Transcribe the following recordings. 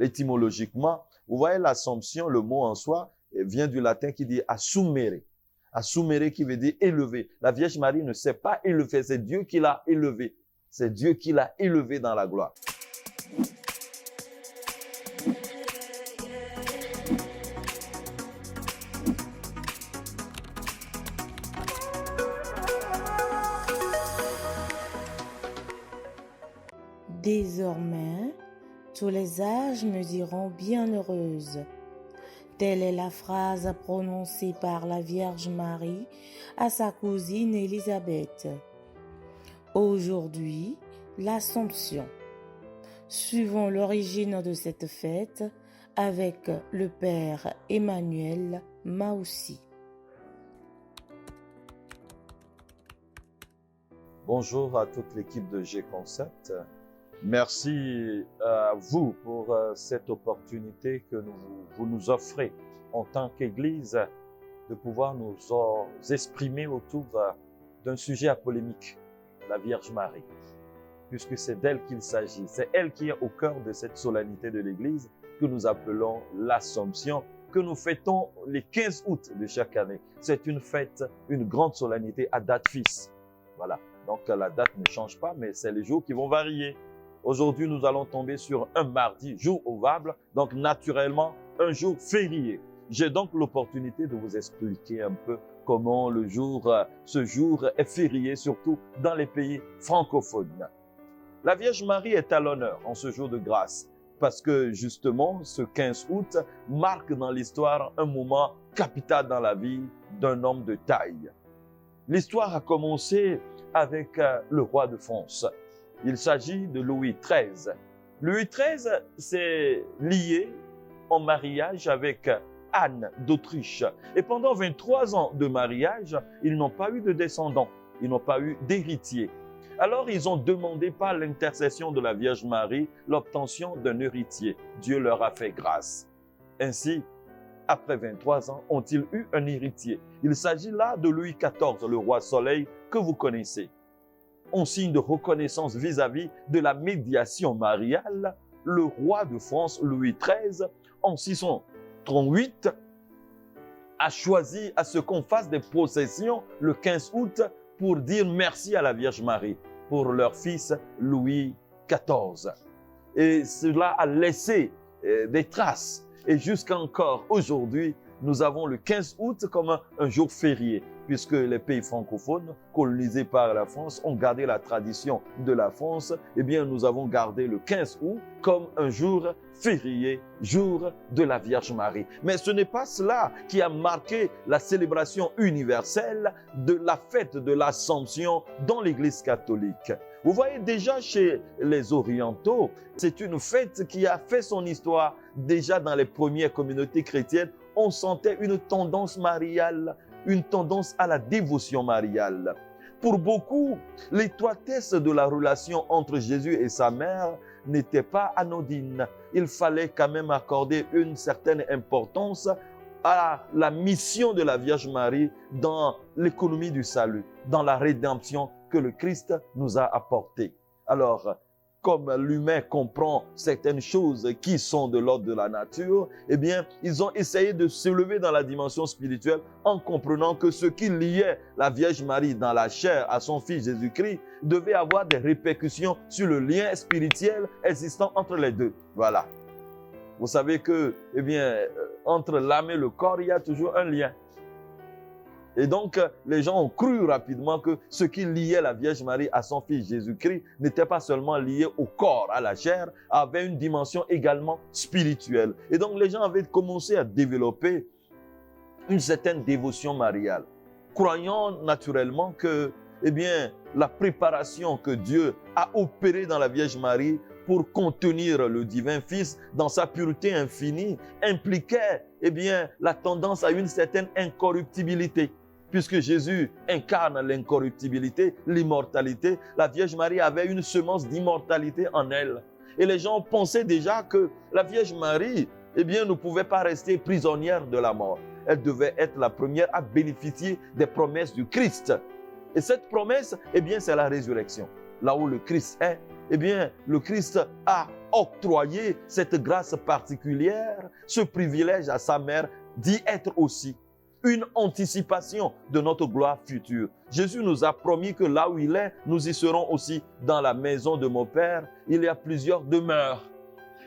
étymologiquement, vous voyez l'Assomption, le mot en soi, vient du latin qui dit assumere. Assumere qui veut dire élever. La Vierge Marie ne s'est pas élevée, c'est Dieu qui l'a élevée. C'est Dieu qui l'a élevée dans la gloire. Désormais, tous les âges me diront bienheureuse. Telle est la phrase prononcée par la Vierge Marie à sa cousine Élisabeth. Aujourd'hui, l'Assomption. Suivons l'origine de cette fête avec le Père Emmanuel Maoussi. Bonjour à toute l'équipe de G-Concept. Merci à vous pour cette opportunité que vous nous offrez en tant qu'Église de pouvoir nous exprimer autour d'un sujet à polémique, la Vierge Marie, puisque c'est d'elle qu'il s'agit. C'est elle qui est au cœur de cette solennité de l'Église que nous appelons l'Assomption, que nous fêtons les 15 août de chaque année. C'est une fête, une grande solennité à date fixe. Voilà. Donc la date ne change pas, mais c'est les jours qui vont varier. Aujourd'hui, nous allons tomber sur un mardi, jour ouvrable, donc naturellement un jour férié. J'ai donc l'opportunité de vous expliquer un peu comment ce jour est férié, surtout dans les pays francophones. La Vierge Marie est à l'honneur en ce jour de grâce, parce que justement, ce 15 août marque dans l'histoire un moment capital dans la vie d'un homme de taille. L'histoire a commencé avec le roi de France. Il s'agit de Louis XIII. Louis XIII s'est lié en mariage avec Anne d'Autriche. Et pendant 23 ans de mariage, ils n'ont pas eu de descendants, ils n'ont pas eu d'héritier. Alors ils ont demandé par l'intercession de la Vierge Marie l'obtention d'un héritier. Dieu leur a fait grâce. Ainsi, après 23 ans, ont-ils eu un héritier. Il s'agit là de Louis XIV, le roi Soleil que vous connaissez. En signe de reconnaissance vis-à-vis de la médiation mariale, le roi de France, Louis XIII, en 1638, a choisi à ce qu'on fasse des processions le 15 août pour dire merci à la Vierge Marie pour leur fils Louis XIV. Et cela a laissé des traces. Et jusqu'à encore aujourd'hui, nous avons le 15 août comme un jour férié, puisque les pays francophones colonisés par la France ont gardé la tradition de la France. Eh bien, nous avons gardé le 15 août comme un jour férié, jour de la Vierge Marie. Mais ce n'est pas cela qui a marqué la célébration universelle de la fête de l'Assomption dans l'Église catholique. Vous voyez, déjà chez les Orientaux, c'est une fête qui a fait son histoire. Déjà dans les premières communautés chrétiennes, on sentait une tendance mariale, une tendance à la dévotion mariale. Pour beaucoup, l'étroitesse de la relation entre Jésus et sa mère n'était pas anodine. Il fallait quand même accorder une certaine importance à la mission de la Vierge Marie dans l'économie du salut, dans la rédemption que le Christ nous a apportée. Alors, comme l'humain comprend certaines choses qui sont de l'ordre de la nature, eh bien, ils ont essayé de se lever dans la dimension spirituelle en comprenant que ce qui liait la Vierge Marie dans la chair à son fils Jésus-Christ devait avoir des répercussions sur le lien spirituel existant entre les deux. Voilà. Vous savez que, eh bien, entre l'âme et le corps, il y a toujours un lien. Et donc, les gens ont cru rapidement que ce qui liait la Vierge Marie à son fils Jésus-Christ n'était pas seulement lié au corps, à la chair, avait une dimension également spirituelle. Et donc, les gens avaient commencé à développer une certaine dévotion mariale, croyant naturellement que, eh bien, la préparation que Dieu a opérée dans la Vierge Marie pour contenir le divin Fils dans sa pureté infinie impliquait, eh bien, la tendance à une certaine incorruptibilité. Puisque Jésus incarne l'incorruptibilité, l'immortalité, la Vierge Marie avait une semence d'immortalité en elle. Et les gens pensaient déjà que la Vierge Marie, eh bien, ne pouvait pas rester prisonnière de la mort. Elle devait être la première à bénéficier des promesses du Christ. Et cette promesse, eh bien, c'est la résurrection. Là où le Christ est, eh bien, le Christ a octroyé cette grâce particulière, ce privilège à sa mère d'y être aussi une anticipation de notre gloire future. Jésus nous a promis que là où il est, nous y serons aussi. Dans la maison de mon Père, il y a plusieurs demeures.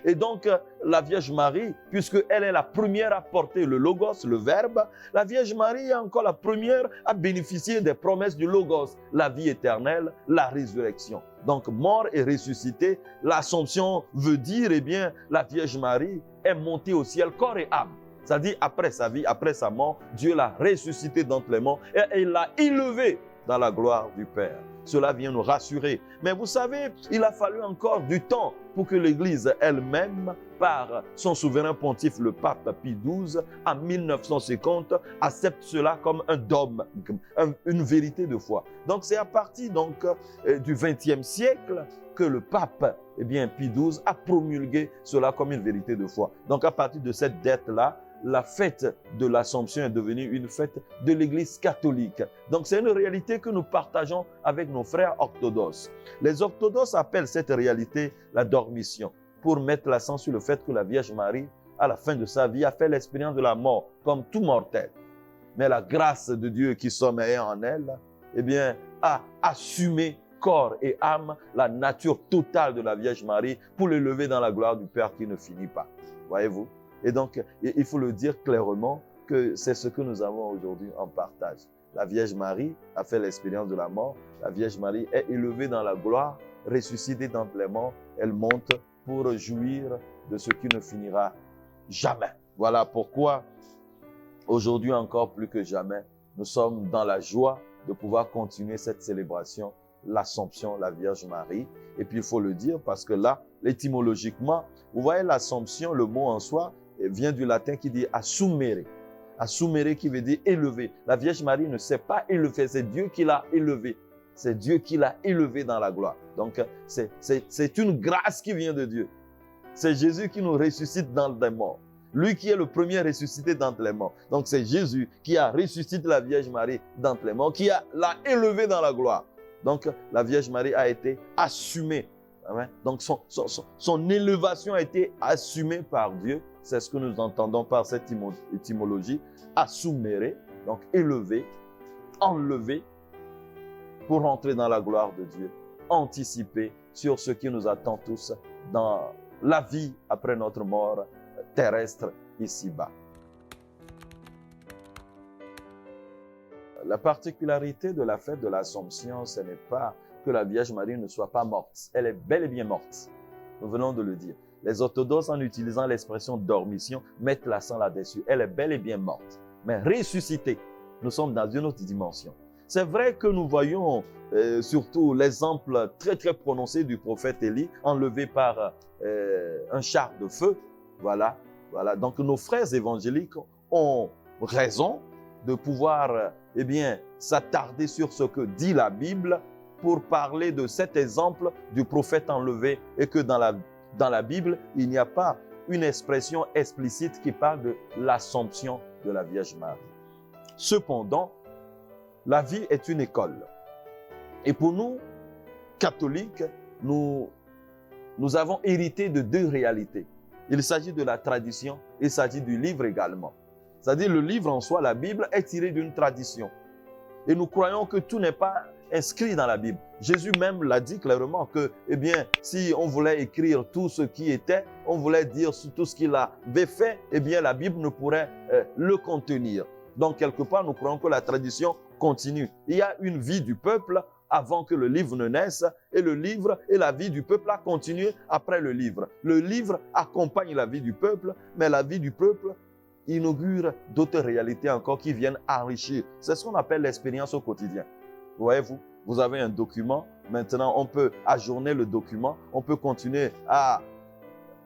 Et donc, la Vierge Marie, puisqu'elle est la première à porter le Logos, le Verbe, la Vierge Marie est encore la première à bénéficier des promesses du Logos, la vie éternelle, la résurrection. Donc, mort et ressuscité, l'Assomption veut dire, eh bien, la Vierge Marie est montée au ciel, corps et âme. C'est-à-dire, après sa vie, après sa mort, Dieu l'a ressuscité d'entre les morts et il l'a élevé dans la gloire du Père. Cela vient nous rassurer. Mais vous savez, il a fallu encore du temps pour que l'Église elle-même, par son souverain pontife, le pape Pie XII, en 1950, accepte cela comme un dogme, une vérité de foi. Donc c'est à partir du XXe siècle que le pape Pie XII a promulgué cela comme une vérité de foi. Donc à partir de cette date-là, la fête de l'Assomption est devenue une fête de l'Église catholique. Donc c'est une réalité que nous partageons avec nos frères orthodoxes. Les orthodoxes appellent cette réalité la dormition, pour mettre l'accent sur le fait que la Vierge Marie, à la fin de sa vie, a fait l'expérience de la mort, comme tout mortel. Mais la grâce de Dieu qui sommeillait en elle, a assumé corps et âme la nature totale de la Vierge Marie pour l'élever dans la gloire du Père qui ne finit pas. Voyez-vous? Et donc, il faut le dire clairement que c'est ce que nous avons aujourd'hui en partage. La Vierge Marie a fait l'expérience de la mort. La Vierge Marie est élevée dans la gloire, ressuscitée d'entre les morts. Elle monte pour jouir de ce qui ne finira jamais. Voilà pourquoi, aujourd'hui encore plus que jamais, nous sommes dans la joie de pouvoir continuer cette célébration, l'Assomption, la Vierge Marie. Et puis, il faut le dire parce que là, étymologiquement, vous voyez l'Assomption, le mot en soi, vient du latin qui dit assumere. Assumere qui veut dire élever. La Vierge Marie ne s'est pas élevée, c'est Dieu qui l'a élevée. C'est Dieu qui l'a élevée dans la gloire. Donc, c'est une grâce qui vient de Dieu. C'est Jésus qui nous ressuscite dans les morts. Lui qui est le premier ressuscité d'entre les morts. Donc, c'est Jésus qui a ressuscité la Vierge Marie d'entre les morts, qui l'a élevée dans la gloire. Donc, la Vierge Marie a été assumée. Donc, son élévation a été assumée par Dieu. C'est ce que nous entendons par cette étymologie. Assumere, donc élevé, enlevé, pour entrer dans la gloire de Dieu. Anticiper sur ce qui nous attend tous dans la vie après notre mort terrestre ici-bas. La particularité de la fête de l'Assomption, ce n'est pas que la Vierge Marie ne soit pas morte. Elle est bel et bien morte. Nous venons de le dire. Les orthodoxes, en utilisant l'expression dormition, mettent l'accent là-dessus. Elle est bel et bien morte. Mais ressuscitée, nous sommes dans une autre dimension. C'est vrai que nous voyons surtout l'exemple très très prononcé du prophète Élie, enlevé par un char de feu. Voilà. Donc nos frères évangéliques ont raison de pouvoir s'attarder sur ce que dit la Bible pour parler de cet exemple du prophète enlevé et que dans la Bible, il n'y a pas une expression explicite qui parle de l'Assomption de la Vierge Marie. Cependant, la vie est une école. Et pour nous, catholiques, nous avons hérité de deux réalités. Il s'agit de la tradition, il s'agit du livre également. C'est-à-dire le livre en soi, la Bible, est tiré d'une tradition. Et nous croyons que tout n'est pas inscrit dans la Bible. Jésus même l'a dit clairement que, si on voulait écrire tout ce qui était, on voulait dire tout ce qu'il avait fait, la Bible ne pourrait le contenir. Donc, quelque part, nous croyons que la tradition continue. Il y a une vie du peuple avant que le livre ne naisse, et le livre et la vie du peuple a continué après le livre. Le livre accompagne la vie du peuple, mais la vie du peuple inaugure d'autres réalités encore qui viennent enrichir. C'est ce qu'on appelle l'expérience au quotidien. Voyez-vous, vous avez un document, maintenant on peut ajourner le document, on peut continuer à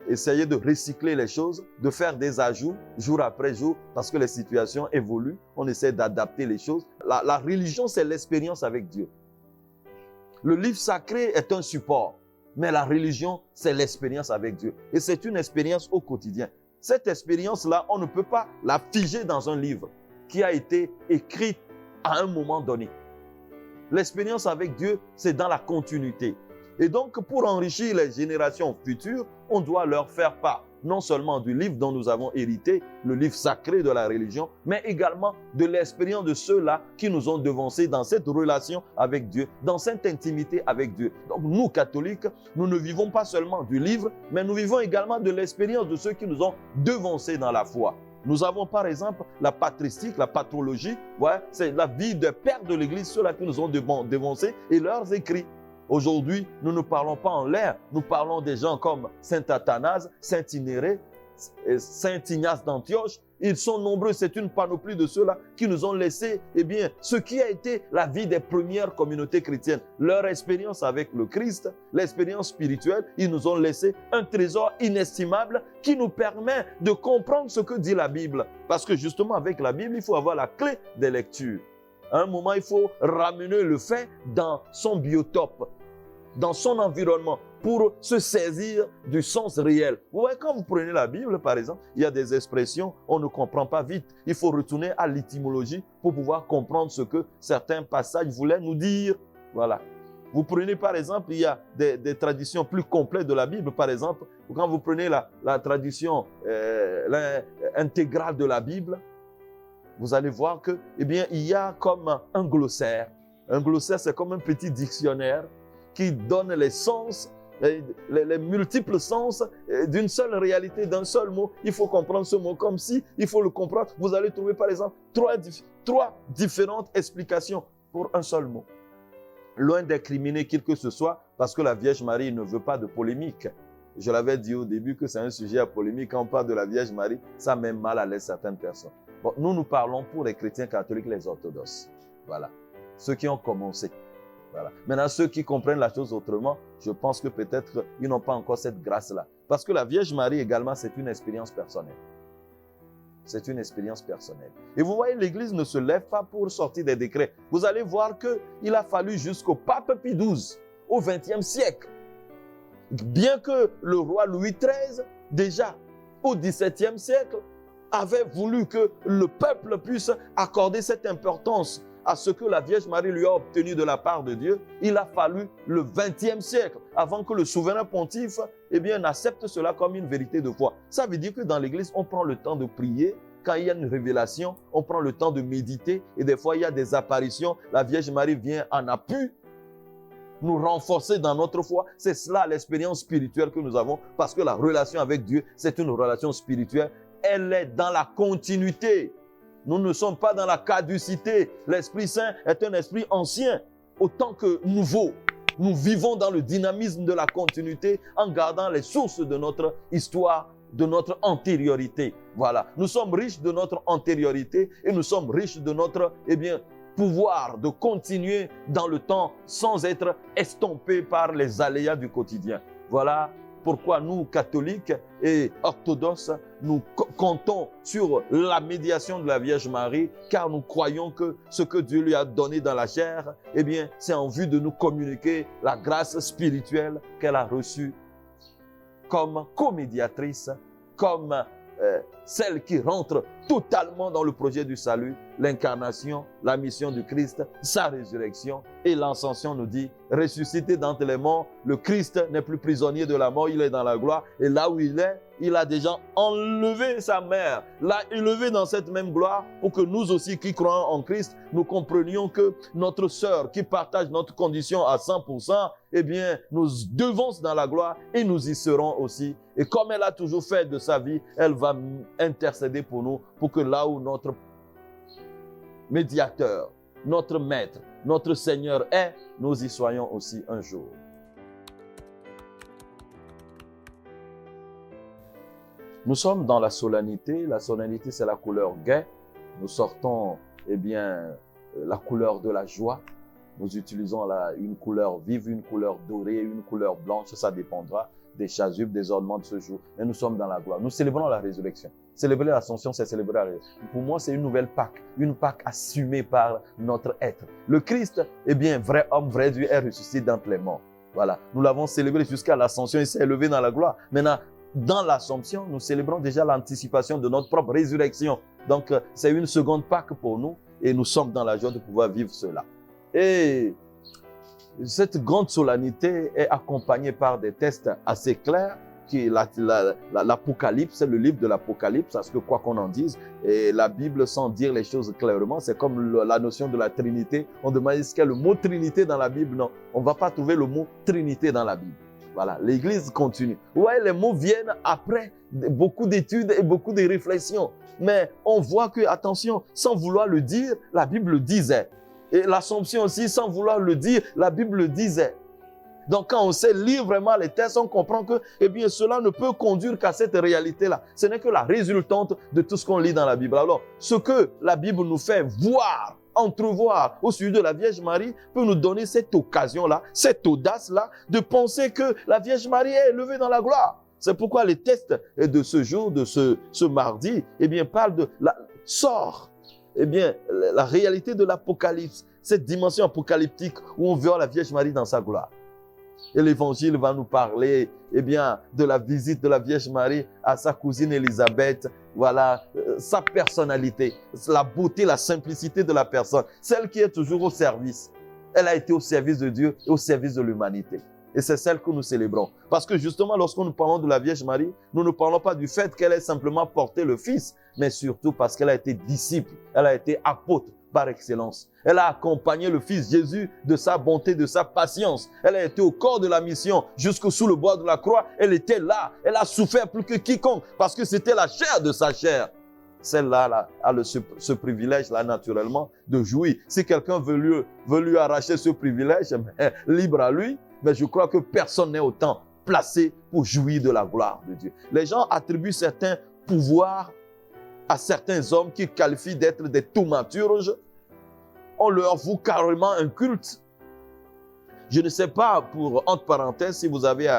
essayer de recycler les choses, de faire des ajouts jour après jour, parce que les situations évoluent, on essaie d'adapter les choses. La religion, c'est l'expérience avec Dieu. Le livre sacré est un support, mais la religion, c'est l'expérience avec Dieu. Et c'est une expérience au quotidien. Cette expérience-là, on ne peut pas la figer dans un livre qui a été écrit à un moment donné. L'expérience avec Dieu, c'est dans la continuité. Et donc, pour enrichir les générations futures, on doit leur faire part non seulement du livre dont nous avons hérité, le livre sacré de la religion, mais également de l'expérience de ceux-là qui nous ont devancés dans cette relation avec Dieu, dans cette intimité avec Dieu. Donc nous, catholiques, nous ne vivons pas seulement du livre, mais nous vivons également de l'expérience de ceux qui nous ont devancés dans la foi. Nous avons par exemple la patristique, la patrologie, c'est la vie des pères de l'Église, ceux-là qui nous ont devancés et leurs écrits. Aujourd'hui, nous ne parlons pas en l'air, nous parlons des gens comme Saint Athanase, Saint Inérée, Saint Ignace d'Antioche. Ils sont nombreux, c'est une panoplie de ceux-là qui nous ont laissé, ce qui a été la vie des premières communautés chrétiennes. Leur expérience avec le Christ, l'expérience spirituelle, ils nous ont laissé un trésor inestimable qui nous permet de comprendre ce que dit la Bible. Parce que justement, avec la Bible, il faut avoir la clé des lectures. À un moment, il faut ramener le fait dans son biotope, dans son environnement, pour se saisir du sens réel. Vous voyez, quand vous prenez la Bible, par exemple, il y a des expressions, on ne comprend pas vite. Il faut retourner à l'étymologie pour pouvoir comprendre ce que certains passages voulaient nous dire. Voilà. Vous prenez, par exemple, il y a des traditions plus complètes de la Bible. Par exemple, quand vous prenez la tradition intégrale de la Bible, vous allez voir que, il y a comme un glossaire. Un glossaire, c'est comme un petit dictionnaire qui donne les sens, les multiples sens d'une seule réalité, d'un seul mot. Il faut comprendre ce mot comme si, il faut le comprendre. Vous allez trouver par exemple trois différentes explications pour un seul mot. Loin d'incriminer qui que ce soit, parce que la Vierge Marie ne veut pas de polémique. Je l'avais dit au début que c'est un sujet à polémique. Quand on parle de la Vierge Marie, ça met mal à l'aise certaines personnes. Bon, nous parlons pour les chrétiens catholiques, les orthodoxes. Voilà. Ceux qui ont commencé. Voilà. Maintenant, ceux qui comprennent la chose autrement, je pense que peut-être ils n'ont pas encore cette grâce-là. Parce que la Vierge Marie également, c'est une expérience personnelle. C'est une expérience personnelle. Et vous voyez, l'Église ne se lève pas pour sortir des décrets. Vous allez voir qu'il a fallu jusqu'au pape Pie XII, au XXe siècle. Bien que le roi Louis XIII, déjà au XVIIe siècle, avait voulu que le peuple puisse accorder cette importance à ce que la Vierge Marie lui a obtenu de la part de Dieu, il a fallu le XXe siècle avant que le souverain pontife n'accepte cela comme une vérité de foi. Ça veut dire que dans l'Église, on prend le temps de prier. Quand il y a une révélation, on prend le temps de méditer et des fois, il y a des apparitions. La Vierge Marie vient en appui, nous renforcer dans notre foi. C'est cela l'expérience spirituelle que nous avons parce que la relation avec Dieu, c'est une relation spirituelle. Elle est dans la continuité. Nous ne sommes pas dans la caducité. L'Esprit Saint est un esprit ancien, autant que nouveau. Nous vivons dans le dynamisme de la continuité en gardant les sources de notre histoire, de notre antériorité. Voilà. Nous sommes riches de notre antériorité et nous sommes riches de notre, pouvoir de continuer dans le temps sans être estompés par les aléas du quotidien. Voilà pourquoi nous, catholiques et orthodoxes, nous comptons sur la médiation de la Vierge Marie, car nous croyons que ce que Dieu lui a donné dans la chair, c'est en vue de nous communiquer la grâce spirituelle qu'elle a reçue comme comédiatrice, comme celle qui rentre totalement dans le projet du salut, l'incarnation, la mission du Christ, sa résurrection et l'ascension nous dit, ressuscité d'entre les morts, le Christ n'est plus prisonnier de la mort, il est dans la gloire et là où il est, il a déjà enlevé sa mère, l'a élevé dans cette même gloire pour que nous aussi qui croyons en Christ, nous comprenions que notre sœur qui partage notre condition à 100%, nous devons dans la gloire et nous y serons aussi. Et comme elle a toujours fait de sa vie, elle va intercéder pour nous, pour que là où notre médiateur, notre maître, notre Seigneur est, nous y soyons aussi un jour. Nous sommes dans la solennité. La solennité, c'est la couleur gaie. Nous sortons, la couleur de la joie. Nous utilisons une couleur vive, une couleur dorée, une couleur blanche. Ça dépendra des chasubles, des ornements de ce jour. Mais nous sommes dans la gloire. Nous célébrons la résurrection. Célébrer l'ascension, c'est célébrer la résurrection. Pour moi, c'est une nouvelle Pâque. Une Pâque assumée par notre être. Le Christ, vrai homme, vrai Dieu, est ressuscité d'entre les morts. Voilà. Nous l'avons célébré jusqu'à l'ascension. Il s'est élevé dans la gloire. Maintenant, dans l'Assomption, nous célébrons déjà l'anticipation de notre propre résurrection. Donc, c'est une seconde Pâque pour nous et nous sommes dans la joie de pouvoir vivre cela. Et cette grande solennité est accompagnée par des textes assez clairs, qui est l'Apocalypse, c'est le livre de l'Apocalypse, parce que quoi qu'on en dise, et la Bible, sans dire les choses clairement, c'est comme la notion de la Trinité. On demande est-ce qu'il y a le mot Trinité dans la Bible? Non, on ne va pas trouver le mot Trinité dans la Bible. Voilà, l'Église continue. Ouais, les mots viennent après beaucoup d'études et beaucoup de réflexions. Mais on voit que, attention, sans vouloir le dire, la Bible le disait. Et l'Assomption aussi, sans vouloir le dire, la Bible le disait. Donc, quand on sait lire vraiment les textes, on comprend que, eh bien, cela ne peut conduire qu'à cette réalité-là. Ce n'est que la résultante de tout ce qu'on lit dans la Bible. Alors, ce que la Bible nous fait voir, entrevoir au sujet de la Vierge Marie peut nous donner cette occasion-là, cette audace-là de penser que la Vierge Marie est élevée dans la gloire. C'est pourquoi les textes de ce jour, de ce mardi, eh bien, parlent de la réalité de l'Apocalypse, cette dimension apocalyptique où on verra la Vierge Marie dans sa gloire. Et l'Évangile va nous parler, eh bien, de la visite de la Vierge Marie à sa cousine Élisabeth. Voilà, sa personnalité, la beauté, la simplicité de la personne, celle qui est toujours au service. Elle a été au service de Dieu et au service de l'humanité. Et c'est celle que nous célébrons. Parce que justement, lorsque nous parlons de la Vierge Marie, nous ne parlons pas du fait qu'elle ait simplement porté le Fils, mais surtout parce qu'elle a été disciple, elle a été apôtre par excellence. Elle a accompagné le Fils Jésus de sa bonté, de sa patience. Elle a été au corps de la mission, jusqu'au sous le bois de la croix. Elle était là. Elle a souffert plus que quiconque, parce que c'était la chair de sa chair. Celle-là a ce privilège-là, naturellement, de jouir. Si quelqu'un veut lui arracher ce privilège, libre à lui. Mais je crois que personne n'est autant placé pour jouir de la gloire de Dieu. Les gens attribuent certains pouvoirs à certains hommes qui qualifient d'être des thaumaturges. On leur voue carrément un culte. Je ne sais pas, entre parenthèses, si vous avez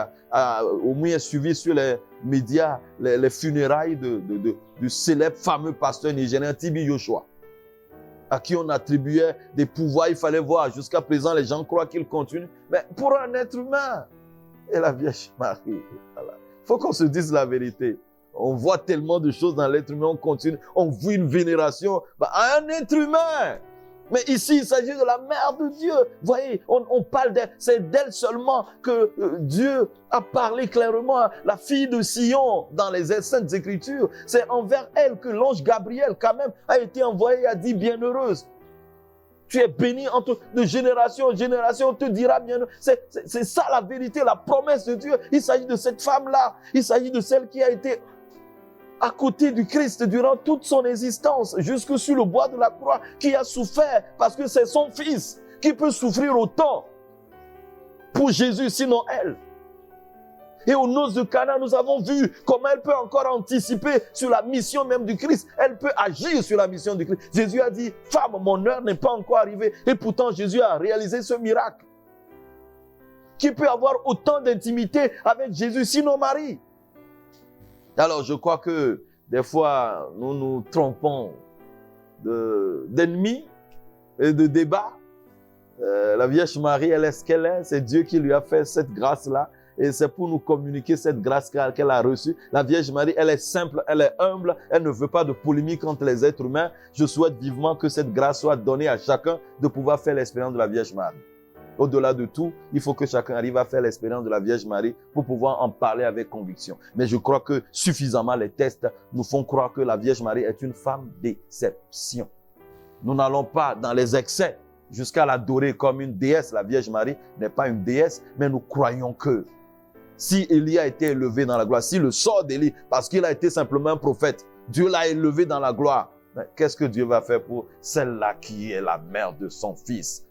au moins suivi sur les médias les funérailles du célèbre fameux pasteur nigérien T.B. Joshua, à qui on attribuait des pouvoirs. Il fallait voir. Jusqu'à présent, les gens croient qu'il continue. Mais pour un être humain, et la Vierge Marie, voilà. Il faut qu'on se dise la vérité. On voit tellement de choses dans l'être humain, on continue, on voit une vénération à un être humain. Mais ici, il s'agit de la mère de Dieu. Vous voyez, on parle d'elle. C'est d'elle seulement que Dieu a parlé clairement. La fille de Sion, dans les Saintes Écritures, c'est envers elle que l'ange Gabriel, quand même, a été envoyé et a dit bienheureuse. Tu es bénie de génération en génération, on te dira bienheureuse. C'est ça la vérité, la promesse de Dieu. Il s'agit de cette femme-là. Il s'agit de celle qui a été à côté du Christ durant toute son existence, jusque sur le bois de la croix, qui a souffert parce que c'est son fils qui peut souffrir autant pour Jésus, sinon elle. Et aux noces de Cana, nous avons vu comment elle peut encore anticiper sur la mission même du Christ. Elle peut agir sur la mission du Christ. Jésus a dit, femme, mon heure n'est pas encore arrivée. Et pourtant, Jésus a réalisé ce miracle. Qui peut avoir autant d'intimité avec Jésus, sinon Marie? Alors, je crois que des fois, nous nous trompons d'ennemis et de débats. La Vierge Marie, elle est ce qu'elle est. C'est Dieu qui lui a fait cette grâce-là. Et c'est pour nous communiquer cette grâce qu'elle a reçue. La Vierge Marie, elle est simple, elle est humble. Elle ne veut pas de polémique entre les êtres humains. Je souhaite vivement que cette grâce soit donnée à chacun de pouvoir faire l'expérience de la Vierge Marie. Au-delà de tout, il faut que chacun arrive à faire l'expérience de la Vierge Marie pour pouvoir en parler avec conviction. Mais je crois que suffisamment les tests nous font croire que la Vierge Marie est une femme d'exception. Nous n'allons pas dans les excès jusqu'à l'adorer comme une déesse. La Vierge Marie n'est pas une déesse, mais nous croyons que si Élie a été élevé dans la gloire, si le sort d'Élie, parce qu'il a été simplement un prophète, Dieu l'a élevé dans la gloire, mais qu'est-ce que Dieu va faire pour celle-là qui est la mère de son fils?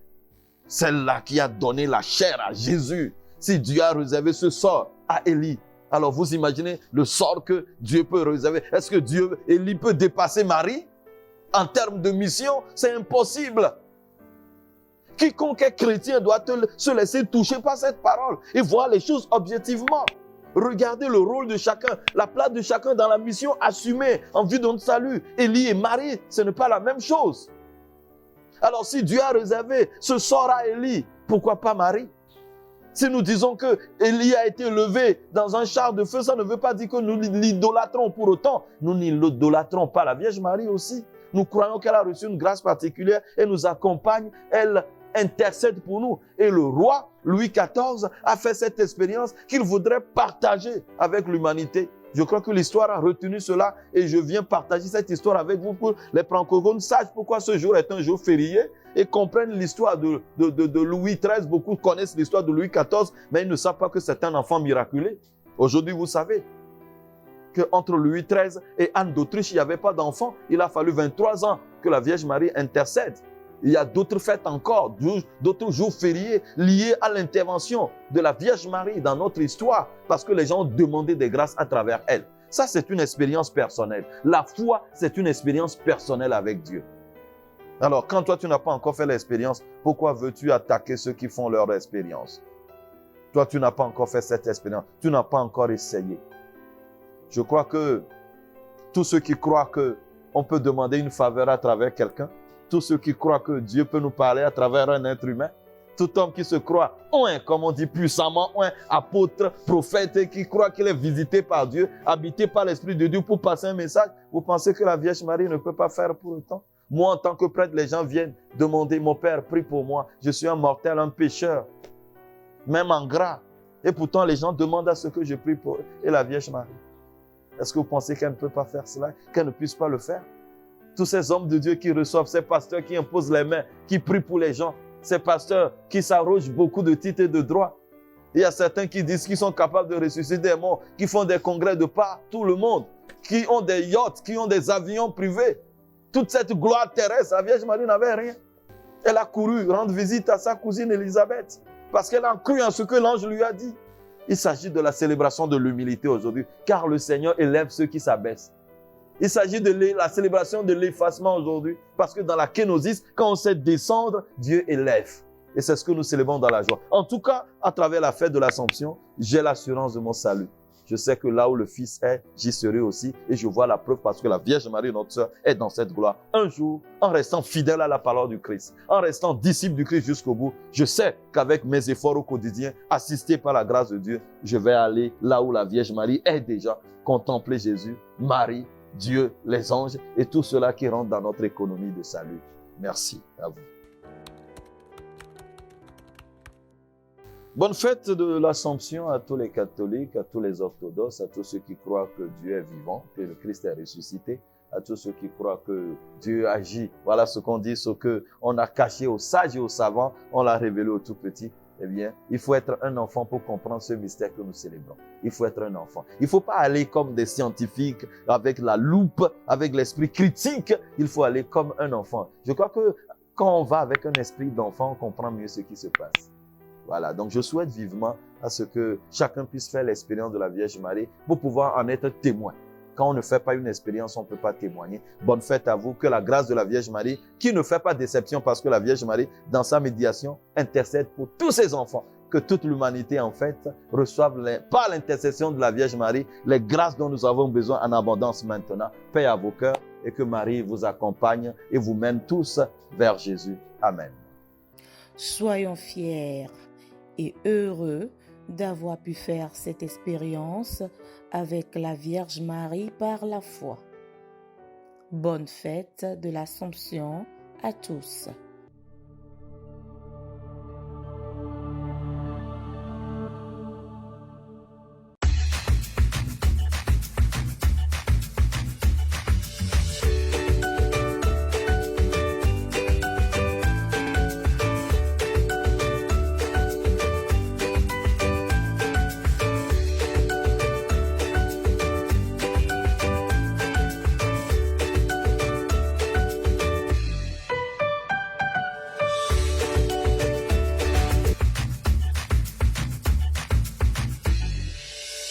Celle-là qui a donné la chair à Jésus. Si Dieu a réservé ce sort à Élie, alors vous imaginez le sort que Dieu peut réserver. Est-ce que Élie peut dépasser Marie? En termes de mission, c'est impossible. Quiconque est chrétien doit se laisser toucher par cette parole et voir les choses objectivement. Regardez le rôle de chacun, la place de chacun dans la mission assumée en vue de notre salut. Élie et Marie, ce n'est pas la même chose. Alors si Dieu a réservé ce sort à Élie, pourquoi pas Marie? Si nous disons que Élie a été levé dans un char de feu, ça ne veut pas dire que nous l'idolâtrons pour autant. Nous n'idolâtrons pas la Vierge Marie aussi. Nous croyons qu'elle a reçu une grâce particulière et nous accompagne, elle, intercède pour nous. Et le roi Louis XIV a fait cette expérience qu'il voudrait partager avec l'humanité. Je crois que l'histoire a retenu cela et je viens partager cette histoire avec vous pour les francophones sachent pourquoi ce jour est un jour férié et comprennent l'histoire de Louis XIII. Beaucoup connaissent l'histoire de Louis XIV, mais ils ne savent pas que c'est un enfant miraculé. Aujourd'hui, vous savez qu'entre Louis XIII et Anne d'Autriche, il n'y avait pas d'enfant. Il a fallu 23 ans que la Vierge Marie intercède. Il y a d'autres fêtes encore, d'autres jours fériés liés à l'intervention de la Vierge Marie dans notre histoire parce que les gens ont demandé des grâces à travers elle. Ça, c'est une expérience personnelle. La foi, c'est une expérience personnelle avec Dieu. Alors, quand toi, tu n'as pas encore fait l'expérience, pourquoi veux-tu attaquer ceux qui font leur expérience? Toi, tu n'as pas encore fait cette expérience. Tu n'as pas encore essayé. Je crois que tous ceux qui croient qu'on peut demander une faveur à travers quelqu'un, tous ceux qui croient que Dieu peut nous parler à travers un être humain, tout homme qui se croit, comme on dit puissamment, apôtre, prophète, et qui croit qu'il est visité par Dieu, habité par l'Esprit de Dieu pour passer un message, vous pensez que la Vierge Marie ne peut pas faire pour autant? Moi, en tant que prêtre, les gens viennent demander, mon Père, prie pour moi, je suis un mortel, un pécheur, même en gras. Et pourtant, les gens demandent à ce que je prie pour eux. Et la Vierge Marie, est-ce que vous pensez qu'elle ne peut pas faire cela, qu'elle ne puisse pas le faire? Tous ces hommes de Dieu qui reçoivent, ces pasteurs qui imposent les mains, qui prient pour les gens, ces pasteurs qui s'arrogent beaucoup de titres et de droits. Il y a certains qui disent qu'ils sont capables de ressusciter des morts, qui font des congrès de par tout le monde, qui ont des yachts, qui ont des avions privés. Toute cette gloire terrestre, la Vierge Marie n'avait rien. Elle a couru rendre visite à sa cousine Élisabeth parce qu'elle a cru en ce que l'ange lui a dit. Il s'agit de la célébration de l'humilité aujourd'hui, car le Seigneur élève ceux qui s'abaissent. Il s'agit de la célébration de l'effacement aujourd'hui. Parce que dans la kénosis, quand on sait descendre, Dieu élève. Et c'est ce que nous célébrons dans la joie. En tout cas, à travers la fête de l'Assomption, j'ai l'assurance de mon salut. Je sais que là où le Fils est, j'y serai aussi. Et je vois la preuve parce que la Vierge Marie, notre sœur, est dans cette gloire. Un jour, en restant fidèle à la parole du Christ, en restant disciple du Christ jusqu'au bout, je sais qu'avec mes efforts au quotidien, assisté par la grâce de Dieu, je vais aller là où la Vierge Marie est déjà, contempler Jésus, Marie, Dieu, les anges et tout cela qui rentre dans notre économie de salut. Merci à vous. Bonne fête de l'Assomption à tous les catholiques, à tous les orthodoxes, à tous ceux qui croient que Dieu est vivant, que le Christ est ressuscité, à tous ceux qui croient que Dieu agit. Voilà ce qu'on dit, ce qu'on a caché aux sages et aux savants, on l'a révélé aux tout petits. Eh bien, il faut être un enfant pour comprendre ce mystère que nous célébrons. Il faut être un enfant. Il ne faut pas aller comme des scientifiques, avec la loupe, avec l'esprit critique. Il faut aller comme un enfant. Je crois que quand on va avec un esprit d'enfant, on comprend mieux ce qui se passe. Voilà, donc je souhaite vivement à ce que chacun puisse faire l'expérience de la Vierge Marie pour pouvoir en être témoin. Quand on ne fait pas une expérience, on ne peut pas témoigner. Bonne fête à vous, que la grâce de la Vierge Marie, qui ne fait pas déception parce que la Vierge Marie, dans sa médiation, intercède pour tous ses enfants. Que toute l'humanité, en fait, reçoive par l'intercession de la Vierge Marie, les grâces dont nous avons besoin en abondance maintenant. Paix à vos cœurs et que Marie vous accompagne et vous mène tous vers Jésus. Amen. Soyons fiers et heureux d'avoir pu faire cette expérience avec la Vierge Marie par la foi. Bonne fête de l'Assomption à tous.